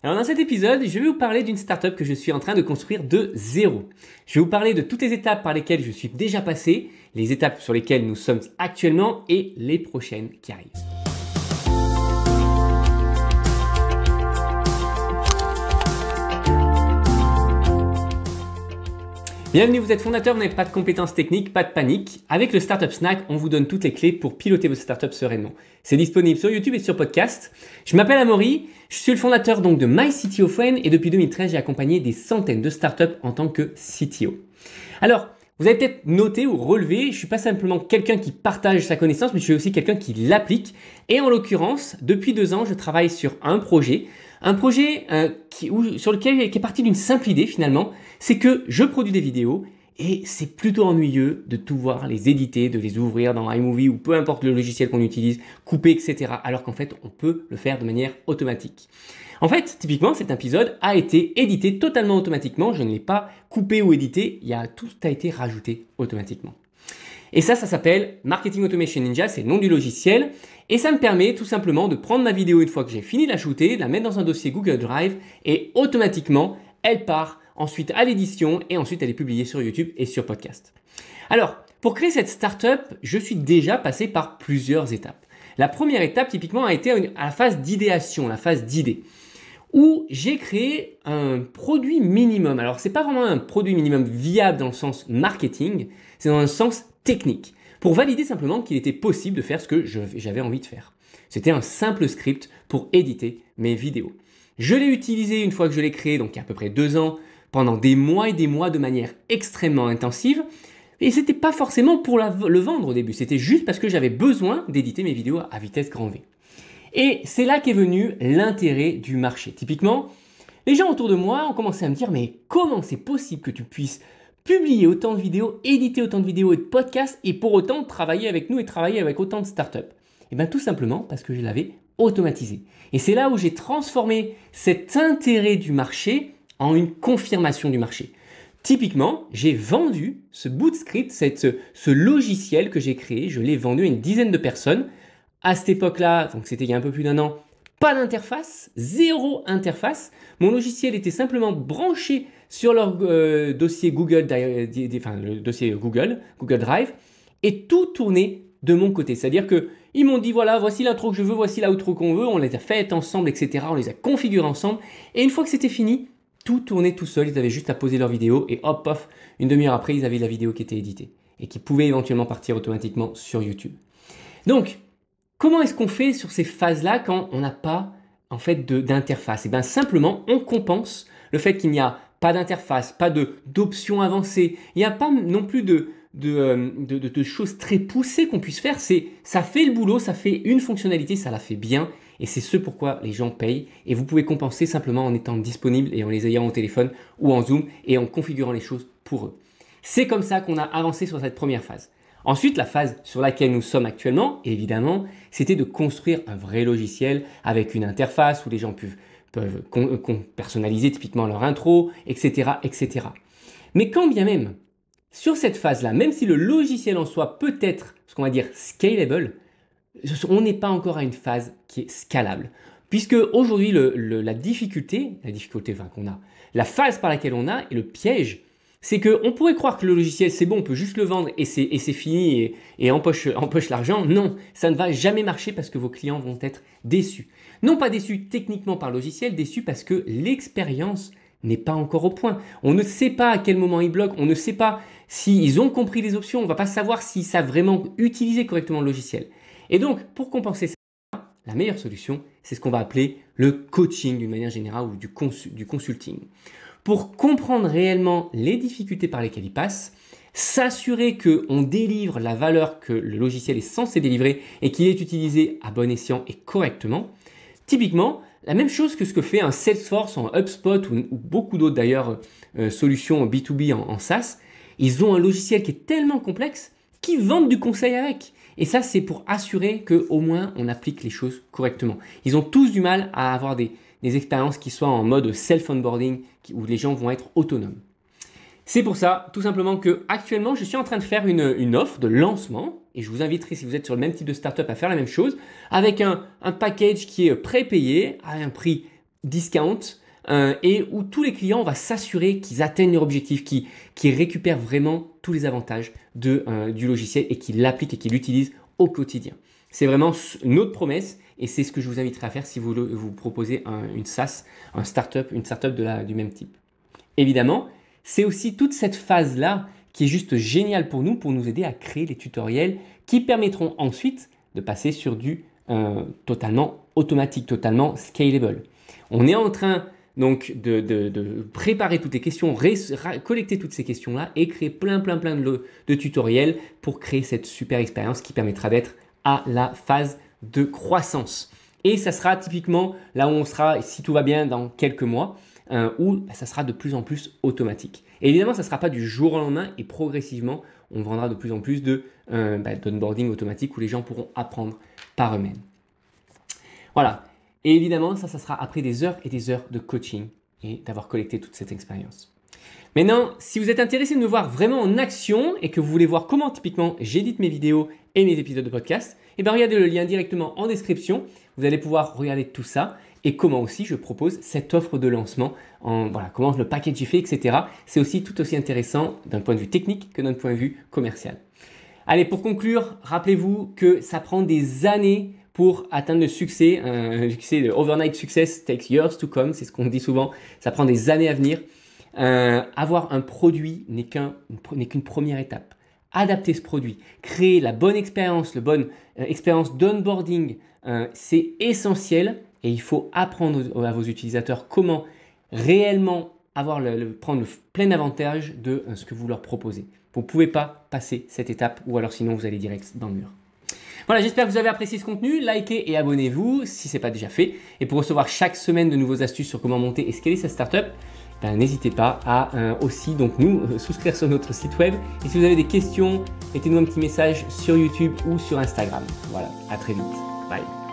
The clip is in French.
Alors dans cet épisode, je vais vous parler d'une startup que je suis en train de construire de zéro. Je vais vous parler de toutes les étapes par lesquelles je suis déjà passé, les étapes sur lesquelles nous sommes actuellement et les prochaines qui arrivent. Bienvenue, vous êtes fondateur, vous n'avez pas de compétences techniques, pas de panique. Avec le Startup Snack, on vous donne toutes les clés pour piloter votre startup sereinement. C'est disponible sur YouTube et sur podcast. Je m'appelle Amaury, je suis le fondateur donc de MyCTOFriend et depuis 2013, j'ai accompagné des centaines de startups en tant que CTO. Alors, vous avez peut-être noté ou relevé, je ne suis pas simplement quelqu'un qui partage sa connaissance, mais je suis aussi quelqu'un qui l'applique. Et en l'occurrence, depuis 2 ans, je travaille sur un projet qui est parti d'une simple idée finalement, c'est que je produis des vidéos et c'est plutôt ennuyeux de tout voir, les éditer, de les ouvrir dans iMovie ou peu importe le logiciel qu'on utilise, couper, etc. Alors qu'en fait, on peut le faire de manière automatique. En fait, typiquement, cet épisode a été édité totalement automatiquement. Je ne l'ai pas coupé ou édité, tout a été rajouté automatiquement. Et ça s'appelle Marketing Automation Ninja, c'est le nom du logiciel. Et ça me permet tout simplement de prendre ma vidéo une fois que j'ai fini de la shooter, de la mettre dans un dossier Google Drive et automatiquement, elle part ensuite à l'édition et ensuite elle est publiée sur YouTube et sur podcast. Alors, pour créer cette startup, je suis déjà passé par plusieurs étapes. La première étape, typiquement, a été à la phase d'idéation, la phase d'idée, où j'ai créé un produit minimum. Alors, c'est pas vraiment un produit minimum viable dans le sens marketing, c'est dans le sens technique, pour valider simplement qu'il était possible de faire ce que j'avais envie de faire. C'était un simple script pour éditer mes vidéos. Je l'ai utilisé une fois que je l'ai créé, donc il y a à peu près 2 ans, pendant des mois et des mois de manière extrêmement intensive. Et c'était pas forcément pour le vendre au début, c'était juste parce que j'avais besoin d'éditer mes vidéos à vitesse grand V. Et c'est là qu'est venu l'intérêt du marché. Typiquement, les gens autour de moi ont commencé à me dire « Mais comment c'est possible que tu puisses publier autant de vidéos, éditer autant de vidéos et de podcasts et pour autant travailler avec nous et travailler avec autant de startups ?» Eh bien tout simplement parce que je l'avais automatisé. Et c'est là où j'ai transformé cet intérêt du marché en une confirmation du marché. Typiquement, j'ai vendu ce bout de script, ce logiciel que j'ai créé, je l'ai vendu à une dizaine de personnes. À cette époque-là, donc c'était il y a un peu plus d'1 an, pas d'interface, 0 interface. Mon logiciel était simplement branché sur leur dossier Google, le dossier Google Drive, et tout tournait de mon côté. C'est-à-dire qu'ils m'ont dit, voilà, voici l'intro que je veux, voici l'outro qu'on veut, on les a faites ensemble, etc. On les a configurées ensemble. Et une fois que c'était fini, tout tournait tout seul. Ils avaient juste à poser leur vidéo et hop, pof, une demi-heure après, ils avaient la vidéo qui était éditée et qui pouvait éventuellement partir automatiquement sur YouTube. Donc, comment est-ce qu'on fait sur ces phases-là quand on n'a pas en fait d'interface? Et bien simplement, on compense le fait qu'il n'y a pas d'interface, pas d'options avancées. Il n'y a pas non plus de choses très poussées qu'on puisse faire. Ça fait le boulot, ça fait une fonctionnalité, ça la fait bien. Et c'est ce pourquoi les gens payent. Et vous pouvez compenser simplement en étant disponible et en les ayant au téléphone ou en Zoom et en configurant les choses pour eux. C'est comme ça qu'on a avancé sur cette première phase. Ensuite, la phase sur laquelle nous sommes actuellement, évidemment, c'était de construire un vrai logiciel avec une interface où les gens peuvent personnaliser typiquement leur intro, etc., etc. Mais quand bien même, sur cette phase-là, même si le logiciel en soi peut être ce qu'on va dire scalable, on n'est pas encore à une phase qui est scalable. Puisque aujourd'hui, la difficulté qu'on a, la phase par laquelle on a et le piège, c'est qu'on pourrait croire que le logiciel, c'est bon, on peut juste le vendre et c'est fini et empoche l'argent. Non, ça ne va jamais marcher parce que vos clients vont être déçus. Non pas déçus techniquement par le logiciel, déçus parce que l'expérience n'est pas encore au point. On ne sait pas à quel moment ils bloquent, on ne sait pas s'ils ont compris les options, on ne va pas savoir s'ils savent vraiment utiliser correctement le logiciel. Et donc, pour compenser ça, la meilleure solution, c'est ce qu'on va appeler le coaching d'une manière générale ou du consulting. Pour comprendre réellement les difficultés par lesquelles ils passent, s'assurer qu'on délivre la valeur que le logiciel est censé délivrer et qu'il est utilisé à bon escient et correctement. Typiquement, la même chose que ce que fait un Salesforce, en HubSpot ou beaucoup d'autres d'ailleurs solutions B2B en SaaS. Ils ont un logiciel qui est tellement complexe qu'ils vendent du conseil avec. Et ça, c'est pour assurer qu'au moins on applique les choses correctement. Ils ont tous du mal à avoir des expériences qui soient en mode self-onboarding, où les gens vont être autonomes. C'est pour ça, tout simplement, que actuellement, je suis en train de faire une offre de lancement et je vous inviterai, si vous êtes sur le même type de startup, à faire la même chose avec un package qui est prépayé à un prix discount et où tous les clients, on va s'assurer qu'ils atteignent leur objectif, qu'ils récupèrent vraiment tous les avantages du logiciel et qu'ils l'appliquent et qu'ils l'utilisent au quotidien. C'est vraiment notre promesse et c'est ce que je vous inviterai à faire si vous proposez une SaaS, une startup du même type. Évidemment, c'est aussi toute cette phase-là qui est juste géniale pour nous aider à créer les tutoriels qui permettront ensuite de passer sur du totalement automatique, totalement scalable. On est en train donc de préparer toutes les questions, collecter toutes ces questions-là et créer plein de tutoriels pour créer cette super expérience qui permettra d'être à la phase de croissance. Et ça sera typiquement là où on sera, si tout va bien, dans quelques mois, où ça sera de plus en plus automatique. Et évidemment, ça ne sera pas du jour au lendemain et progressivement, on vendra de plus en plus d'onboarding automatique où les gens pourront apprendre par eux-mêmes. Voilà. Et évidemment, ça sera après des heures et des heures de coaching et d'avoir collecté toute cette expérience. Maintenant, si vous êtes intéressé de me voir vraiment en action et que vous voulez voir comment typiquement j'édite mes vidéos et mes épisodes de podcast, eh bien regardez le lien directement en description. Vous allez pouvoir regarder tout ça et comment aussi je propose cette offre de lancement, comment le package est fait, etc. C'est aussi tout aussi intéressant d'un point de vue technique que d'un point de vue commercial. Allez, pour conclure, rappelez-vous que ça prend des années pour atteindre le succès. Le overnight success takes years to come, c'est ce qu'on dit souvent. Ça prend des années à venir. Avoir un produit n'est qu'une première étape. Adapter ce produit, créer la bonne expérience, la bonne expérience d'onboarding, c'est essentiel et il faut apprendre à vos utilisateurs comment réellement prendre le plein avantage de ce que vous leur proposez. Vous ne pouvez pas passer cette étape ou alors sinon vous allez direct dans le mur. Voilà, j'espère que vous avez apprécié ce contenu. Likez et abonnez-vous si ce n'est pas déjà fait. Et pour recevoir chaque semaine de nouveaux astuces sur comment monter et scaler sa startup, n'hésitez pas à aussi nous souscrire sur notre site web. Et si vous avez des questions, mettez-nous un petit message sur YouTube ou sur Instagram. Voilà, à très vite. Bye.